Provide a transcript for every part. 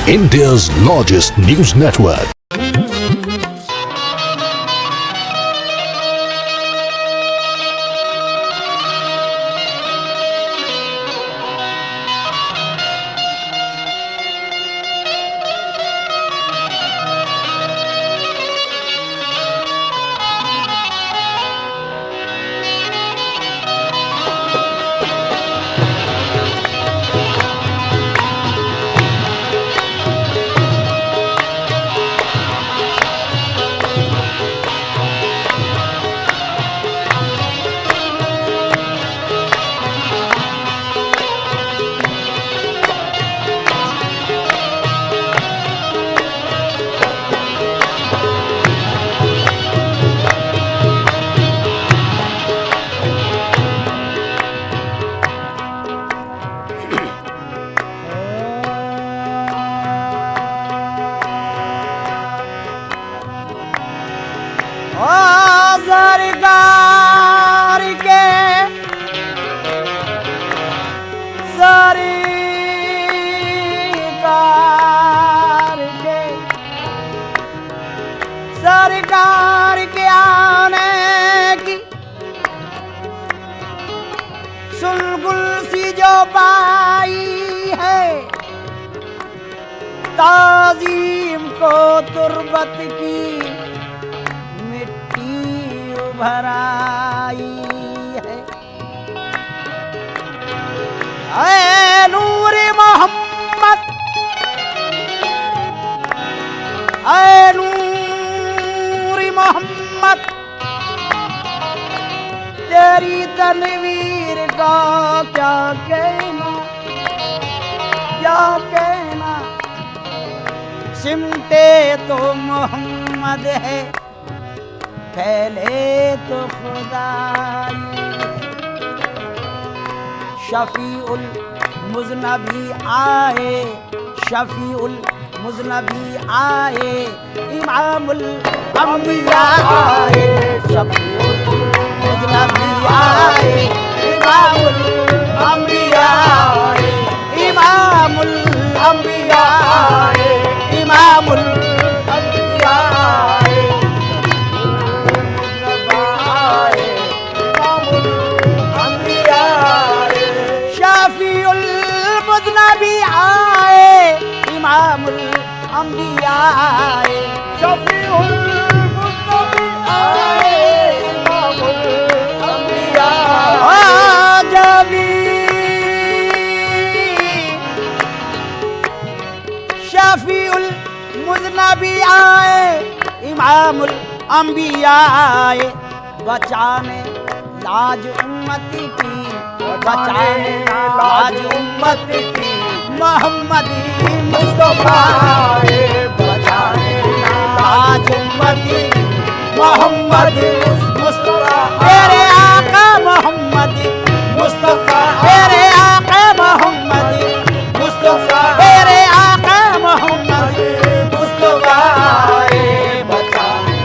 India's largest news network. सरकार के आने की सुलगुल सी जो पाई है, ताजीम को तुर्बत की मिट्टी उभर आई है। ऐ नूर मोहम्मद, ऐ नूर मोहम्मद, तेरी तनवीर का क्या कहना, क्या कहना। सिमटे तो मोहम्मद है, फैले तो खुदाई। शफीउल मुज़नबी आए, शफीउल मुज़नबी आए, इमामुल अंबिया आए, शफीउल मुज़नबी आए, इमामुल अंबिया आए, इमामुल अंबिया आए, इमामुल अंबिया आए, इमामुल अंबिया आए, शफीउल मुज़नबी आए, इमामुल अंबिया आए, शफीउल मुज़नबी आए, इमामुल अंबिया आए। जबी शफीउल मुज़नबी आए, इमामुल अंबिया आए, बचाने लाज उम्मती की, बचाने लाज उम्मती की, मोहम्मदी मुस्तफा आए, बचाने लाज उम्मती की, मोहम्मदी मुस्तफा। तेरे आका मोहम्मदी मुस्तफा, तेरे आका मोहम्मदी मुस्तफा, तेरे आका मोहम्मदी मुस्तफा आए, बचाने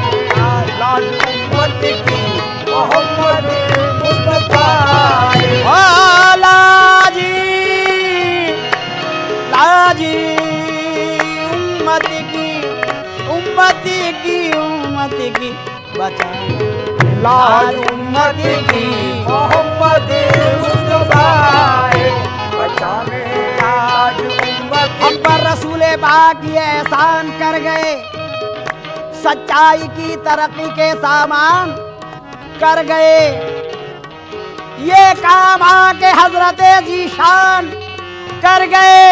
लाज उम्मती की, मोहम्मदी मुस्तफा आए। ओ लाजी लाजी उम्मती की, उम्मती की, उम्मती की, बचाने लाज उम्मती की, मोहम्मदी मुस्तफा आए, बचाने लाज उम्मती। हम पर रसूले पाक ये एहसान कर गए, सच्चाई की तरक्की के सामान कर गए। ये काम आके हजरत जीशान कर गए,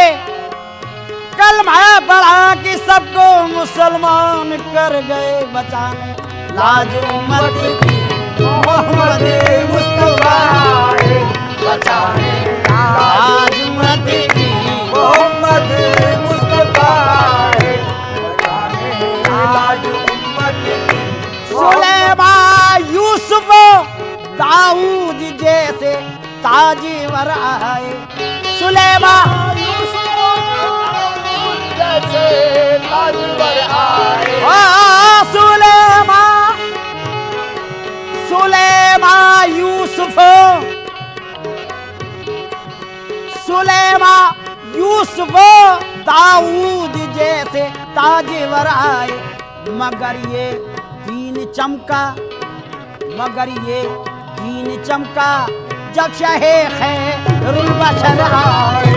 कलमा पढ़ा कि सबको मुसलमान कर गए, बचाने लाज उम्मती की, मोहम्मदी मुस्तफा आए, बचाने लाज उम्मती की, मोहम्मदी मुस्तफा आए, बचाने लाज उम्मती की। सुलेमान यूसुफ दाऊद जैसे ताजवर आए, सुलेमान जैसे ताजवर आए, सुलेमान सुलेमान यूसुफ, सुलेमान यूसुफ दाऊद ताजवर आए, मगर ये दीन चमका, मगर ये दीन चमका जब शहे खैरुल बशर आए,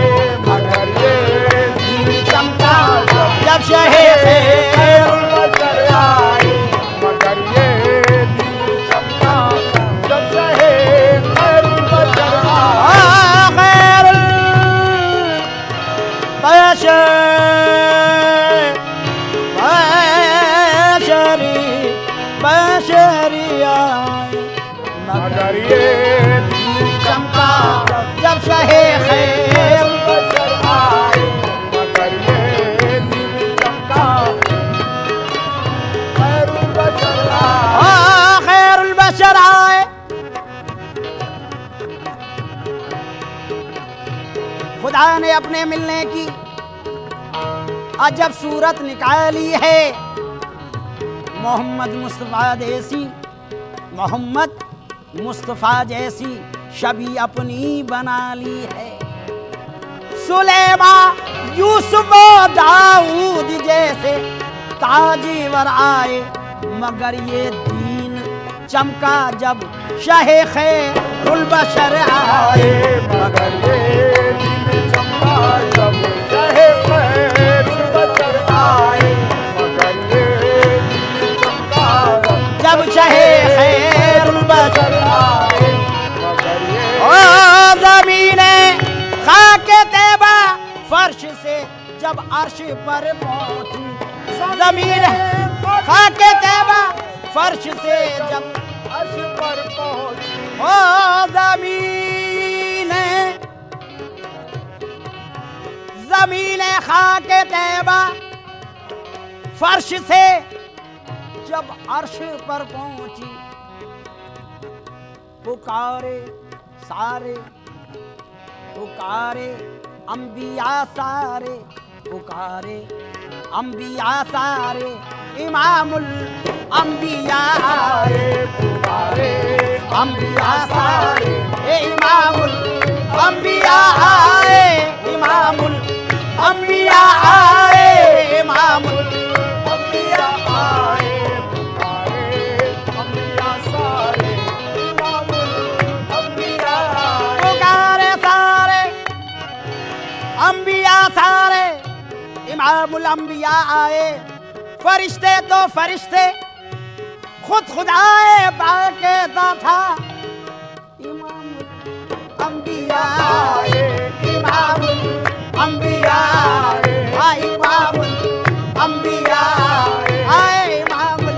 मगर ये दीन चमका जब शहे खैरुल बशर आए, मगर ये दीन चमका जब शहे खैरुल बशर आए। खैरुल बशर बशरी आए, मगर ये दीन चमका जब शहे खैरुल बशर आए, मगर ये दीन चमका खैरुल बशर आए। खैरुल बशर आए। खुदा ने अपने मिलने की अजब सूरत निकाली है। मोहम्मद मुस्तफ़ा जैसी, मोहम्मद मुस्तफ़ा जैसी छवि अपनी बना ली है। सुलेमा यूसुफ दाऊद जैसे ताजवर आए, मगर ये दीन चमका जब शहे खैरुल बशर आए, मगर ये दीन चमका जब शहे खैरुल बशर आए, मगर ये दीन चमका जब शहे खैरुल बशर आए, मगर ये ओ ज़मीने खाके तैबा फर्श से जब अर्श पर पहुंची, ज़मीन खाके तैबा फर्श से जब अर्श पर पहुंची, ओ ज़मीने, ज़मीने खाके तैबा फर्श से जब अर्श पर पहुंची, पुकारे सारे, पुकारे अंबिया सारे, पुकारे अंबिया सारे, इमामुल अंबिया आए, पुकारे अंबिया सारे, इमामुल अंबिया आए, इमामुल अंबिया आए, इमामुल अंबिया आए, पुकारे अंबिया सारे, इमामुल अंबिया आए। पुकारे सारे अंबिया सारे, इमामुल अंबिया आए। फरिश्ते तो फरिश्ते खुद खुदाए बाकायदा था, इमामुल अंबिया आए, इमामुल अंबिया आए, इमामुल अंबिया आए, इमामुल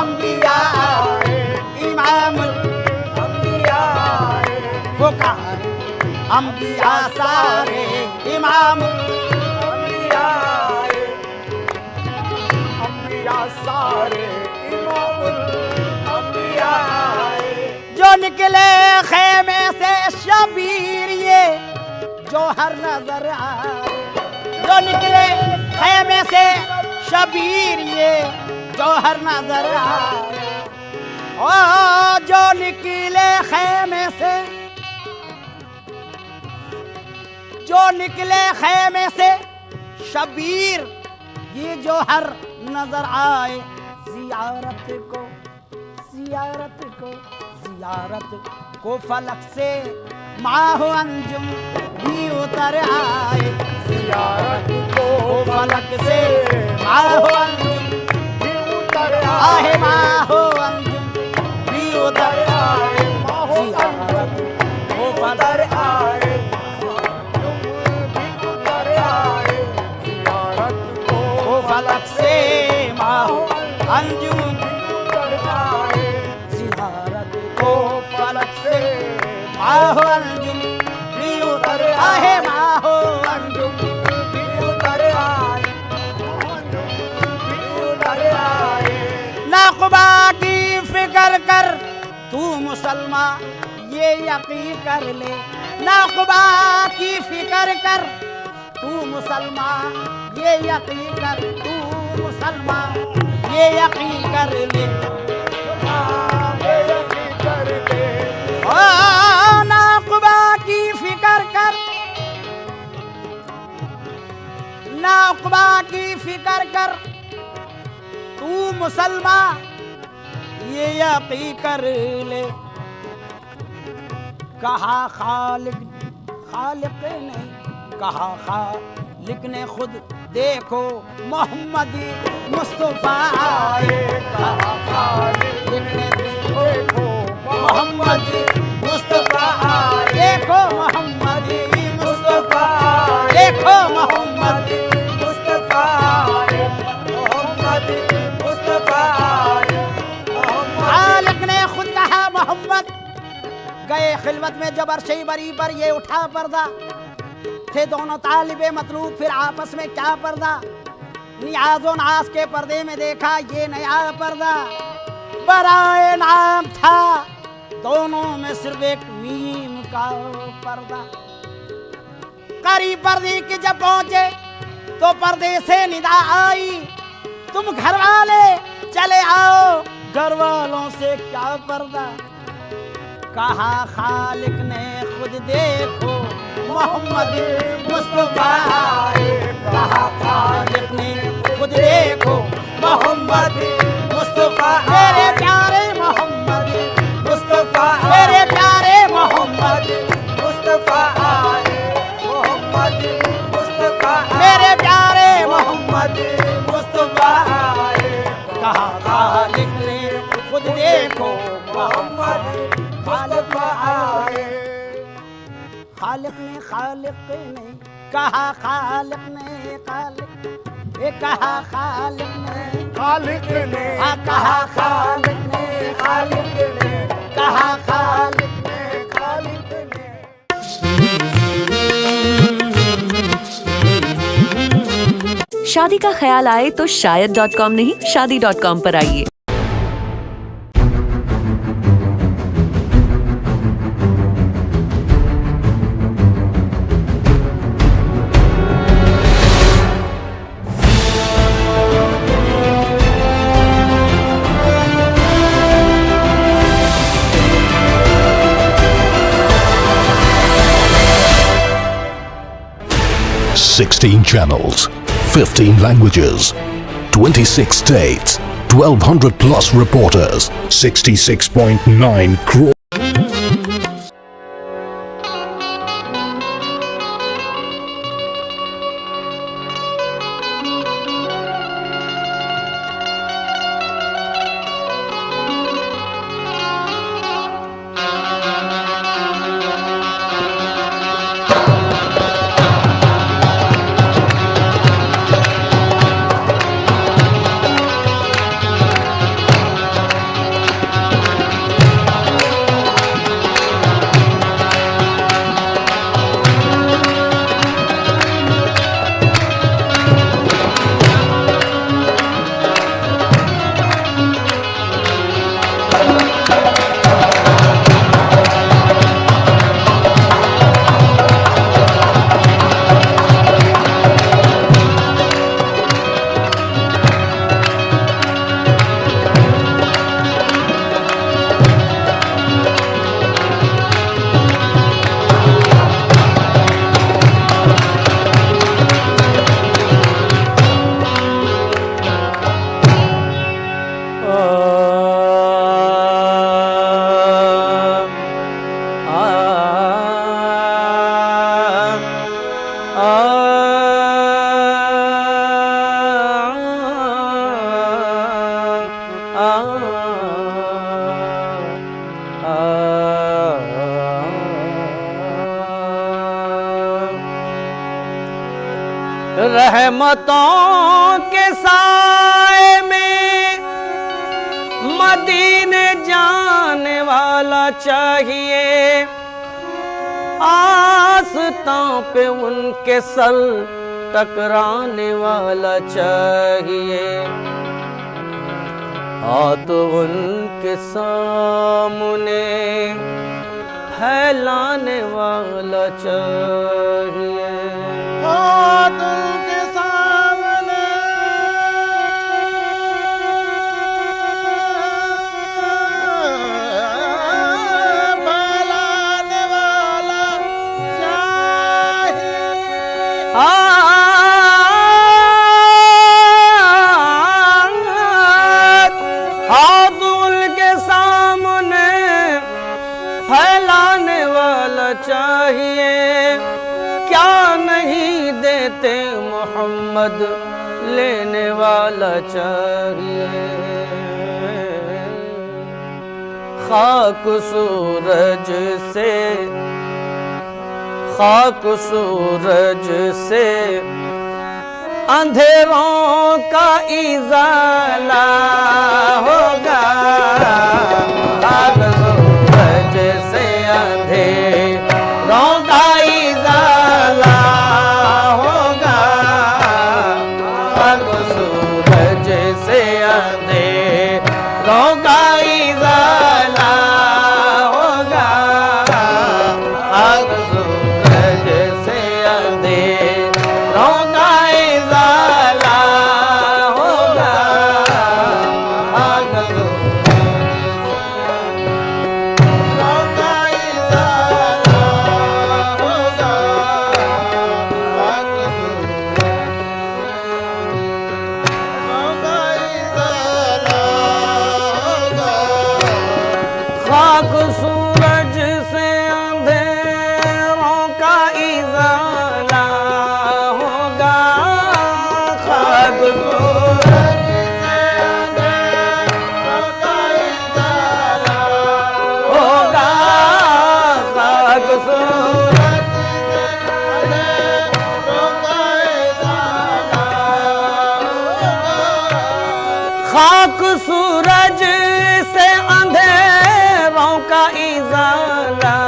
अंबिया आए, इमामुल अंबिया आए, पुकार अंबिया सारे, इमामुल अंबिया आए, अंबिया सारे, इमामुल अंबिया आए। जो निकले खेमे से शबीर ये जोहर नजर आए, जो निकले खेमे से शबीर ये जोहर नजर आए, ओ जो निकले खेमे से, जो निकले खेमे से शबीर ये जोहर नजर आए। जियारत को, जियारत को, जियारत को फलक से माहो अंजुम भी उतर आए, जियारत को फलक से माहो अंजुम भी उतर आहे, माहो अंजुम भी उतर आए, माहो जियारत को उतर फलक आए, तुम भी उतर आए। जियारत को फलक से माहो अंजुम भी उतर आए, जियारत को फलक से माहो अंजुम भी उतर आहे, माहो अंजुम भी उतर आए, भी उतर आए। नक़बा की फिक्र कर तू मुसलमान ये यकीन कर ले, नक़बा की फिक्र कर तू मुसलमान ये यकीन कर, तू मुसलमान ये यकीन कर ले। ओ नक़बा की फिक्र कर, नक़बा उक़बा की फिक्र कर तू मुसलमान ये यकीन कर ले। कहा खालिक ने, कहा खालिक ने खुद देखो मोहम्मदी मुस्तफा। कहा खालिक ने देखो मोहम्मदी मुस्तफा, देखो मोहम्मदी मुस्तफा, देखो मोहम्मदी मुस्तफा, मोहम्मद मुस्तफा, खालिक ने खुद कहा मोहम्मद। गए खिलवत में जब अर्शे बरी पर ये उठा पर्दा, थे दोनों तालिबे मतलूब फिर आपस में क्या पर्दा। नियाज़ो नाज के पर्दे में देखा ये नया पर्दा, बराए नाम था दोनों में सिर्फ एक मीम का पर्दा। करीब पर्दे के जब पहुंचे तो पर्दे से निदा आई, तुम घर वाले चले आओ, घर वालों से क्या पर्दा। कहा खालिक ने खुद देखो मोहम्मद मुस्तफा, कहा खालिक ने खुद देखो मोहम्मद मुस्तफा। मेरे प्यारे मोहम्मद मुस्तफा, मेरे प्यारे मोहम्मद मुस्तफा, मोहम्मद मुस्तफा, मेरे प्यारे मोहम्मद मुस्तफा। कहा खालिक ने खुद देखो मोहम्मद मुस्तफा आए। खालिक ने कहा, खालिक ने कहा खालिक ने, खालिक ने कहा खालिक ने, खालिक ने कहा खालिक ने खालिक ने। शादी का ख्याल आए तो शायद.com नहीं शादी.com पर आइए। Sixteen channels, 15 languages, 26 states, 1,200 plus reporters, 66.9 crore. रहमतों के साए में मदीने जाने वाला चाहिए, आस्तां पे उनके सर टकराने वाला चाहिए, हाथ उनके सामने फैलाने वाला चाहिए, हाथ उनके सामने फैलाने वाला चाहिए। मोहम्मद लेने वाला चाहिए। खाक सूरज से, खाक सूरज से अंधेरों का इजाला होगा। खाक सूरज से अंधेरों का इजाला होगा। खाक सूरज से अंधेरों का इजाला होगा। खाक सूरज से अंधेरों का इजाला होगा। खाक खाक सूरज से अंधेरों का इजाला होगा। खाक सूरज से अंधेरों का इजाला होगा। खाक सूरज से अंधेरों का इजाला होगा। खाक सूरज से अंधेरों का इजाला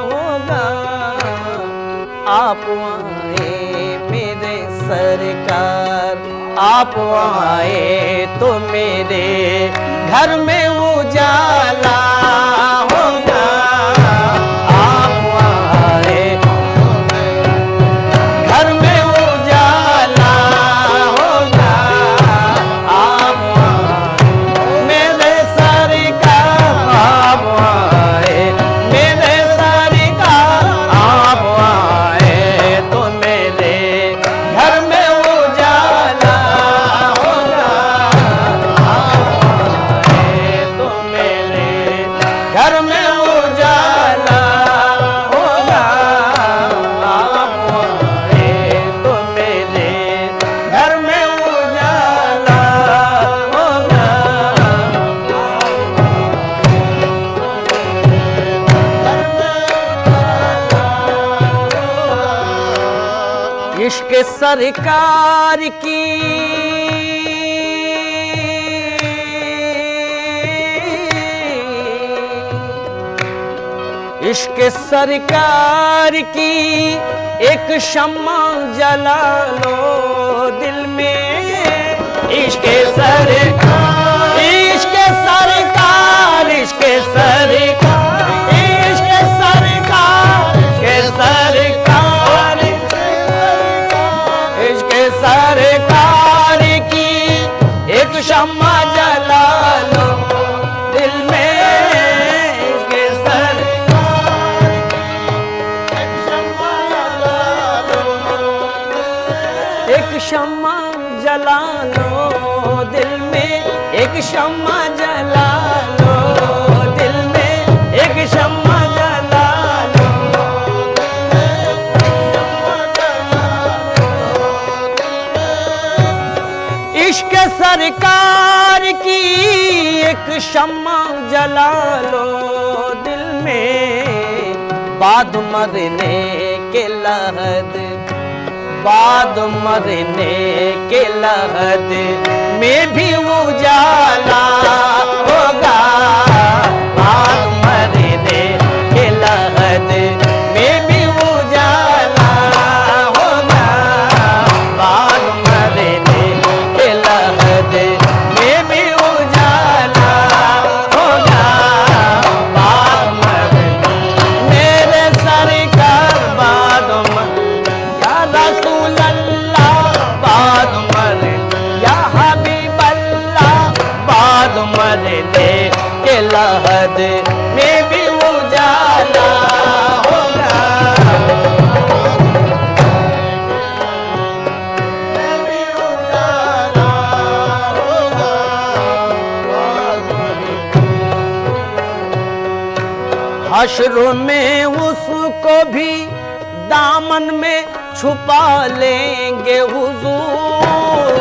होगा। आप आए मेरे सरकार, आप आए तो मेरे घर में उजाला होगा। आप आए तो मेरे घर में उजाला होगा। आप मेरे सरकार, आप आए मेरे सरकार, आप आए तो मेरे घर में उजाला होगा। आप आए तो मेरे घर में उजाला होगा। आप आए तो मेरे घर में उजाला होगा। इश्क सरकार की इश्क सरकार की एक शम्मा जला लो दिल में। इश्क सरकार, इश्क सरकार, इश्क सरकार, इश्क सरकार, इश्क सरकार, इश्क सरकार की एक शम्मा जला लो दिल में। इश्क सरकार की एक शम्मा जला लो, एक शम्मा जला लो दिल में। एक शम्मा जला लो दिल में। एक शम्मा जला लो दिल में। शम्मा जला लो दिल में। इश्क सरकार की एक शम्मा जला लो दिल में। बाद मरने के लहद, बाद मरने के लहद में भी उजाला होगा। बाद मरने के लहद में भी उजाला होगा। बाद मरने के लहद में भी उजाला होगा। बाद मरने मेरे सरकार, बाद या रसूल अल्लाह, बाद मरने या हबीब अल्लाह, बाद मरने के लहद में भी उजाला होगा। में भी उजाला होगा। हश्र में उसको भी दामन में छुपा लेंगे हुजूर।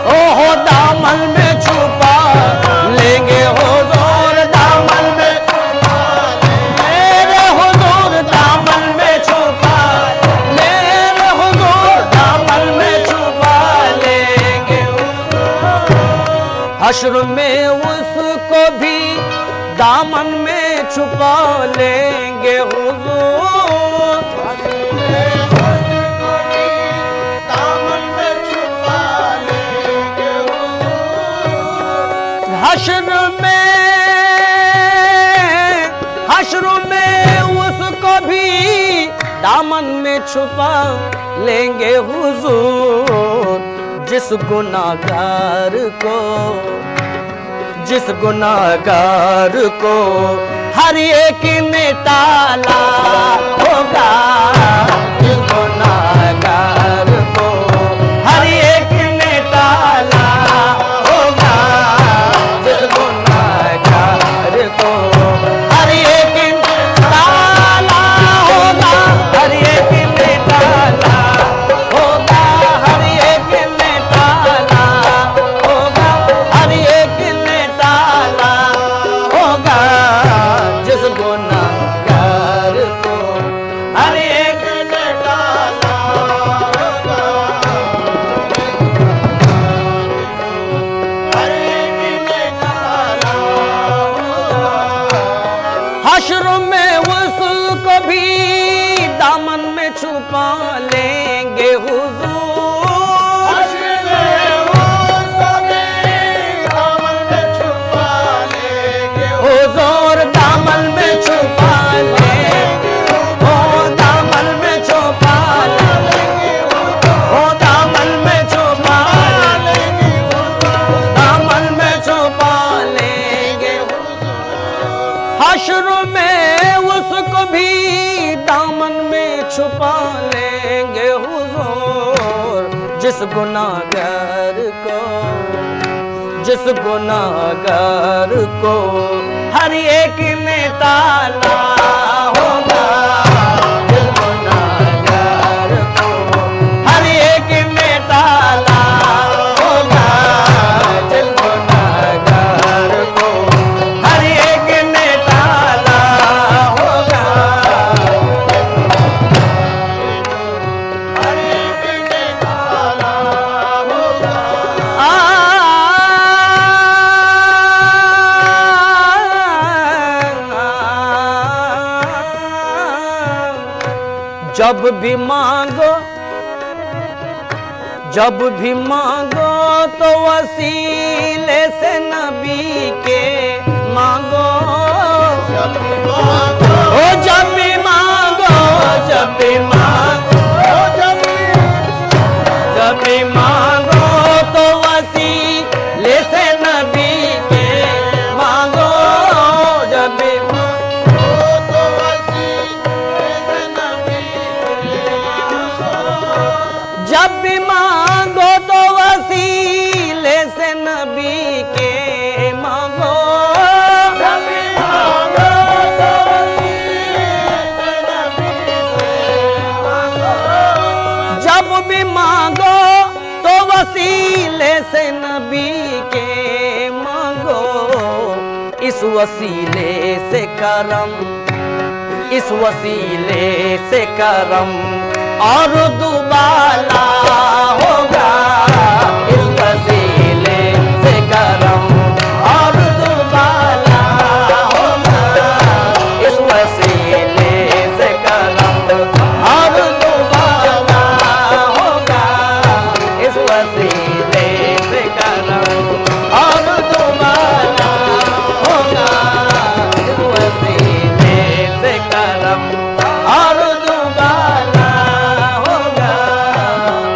ओहो दामन में छुपा लेंगे हुजूर, दामन में मेरे हुजूर, दामन में छुपा मेरे हुजूर, दामन में छुपा लेंगे हुजूर। हश्र में उसको भी दामन में छुपा लेंगे हुजूर। हश्र में उसको भी दामन में छुपा लेंगे हुजूर। जिस गुनाहगार को हर एक ने टाला होगा, जिस गुनाहगार को हर एक ने टाला होगा, जिस गुनाहगार को हर एक ने टाला होगा, हर एक ने टाला होगा, हर एक ने टाला होगा, हर एक ने टाला होगा, जिस गुनाहगार को हर एक ने टाला होगा, हर एक ने टाला होगा। हश्र में उसको भी दामन में छुपा लेंगे हुजूर। हश्र में उसको भी दामन में छुपा लेंगे हुजूर, दामन में छुपा लेंगे, ओ दामन में छुपा लेंगे, ओ दामन में छुपा लेंगे, दामन में छुपा लेंगे। हश्र में उसको भी दामन में छुपा लेंगे हुजूर। जिस गुनाहगार को हर एक ने टाला होगा, जिस गुनाहगार को हर एक ने टाला होगा, जिस गुनाहगार को हर एक ने टाला होगा, हर एक ने टाला होगा। जब भी मांगो तो वसीले से नबी के मांगो, जब भी मांगो, ओ जब भी मांगो, जब भी मांगो, जब भी मांगो तो वसीले से नबी के मांगो, जब भी मांगो तो वसीले से नबी के मांगो, जब भी मांगो तो वसीले से नबी के मांगो, जब भी मांगो तो वसीले से नबी के मांगो, जब भी मांगो तो वसीले से नबी के मांगो। इस वसीले से करम, इस वसीले से करम और दुबाला होगा, इस वसीले से करम और दुबाला होगा, इस वसीले से करम और दुबाला होगा, इस वसीले से करम और दुबाला होगा, इस वसीले से करम और दुबाला होगा,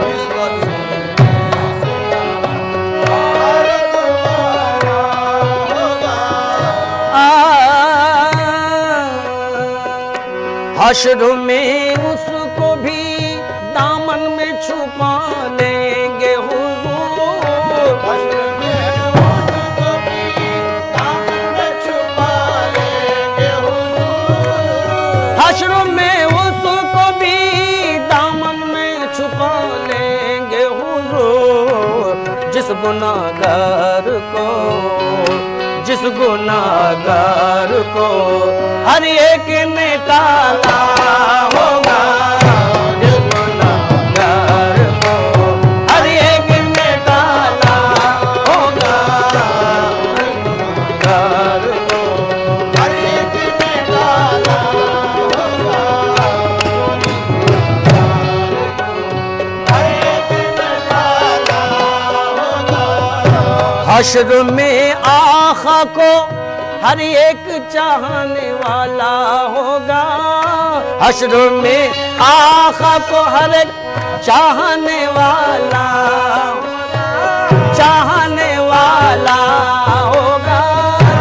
इस वसीले से करम और दुबाला होगा। हश्र में उसको भी दामन में छुपा लेंगे हुजूर, हश्र में उसको भी दामन में छुपा लेंगे हश्र में उसको भी दामन में छुपा लेंगे हुजूर। जिस गुनाहगार को, जिस गुनाहगार को हर एक ने टाला होगा, जिस गुनाहगार को हर एक ने टाला होगा, गुनाहगार को हर एक ने टाला होगा, हर एक ने टाला होगा। हश्र में आखा को हर एक चाहने वाला होगा। हश्र में आखा को हर एक चाहने वाला, चाहने वाला होगा,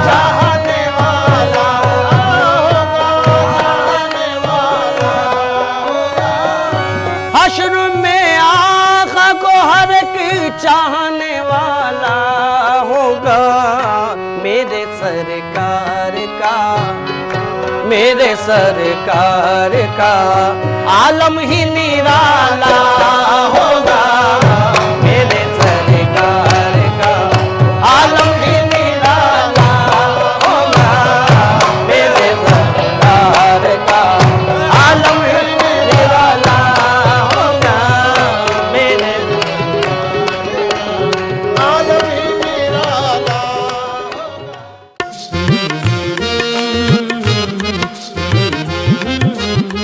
चाहने वाला होगा, चाहने वाला होगा। हश्र में आखा को हर एक चाहने वाला होगा। मेरे सरकार का, मेरे सरकार का आलम ही निराला होगा।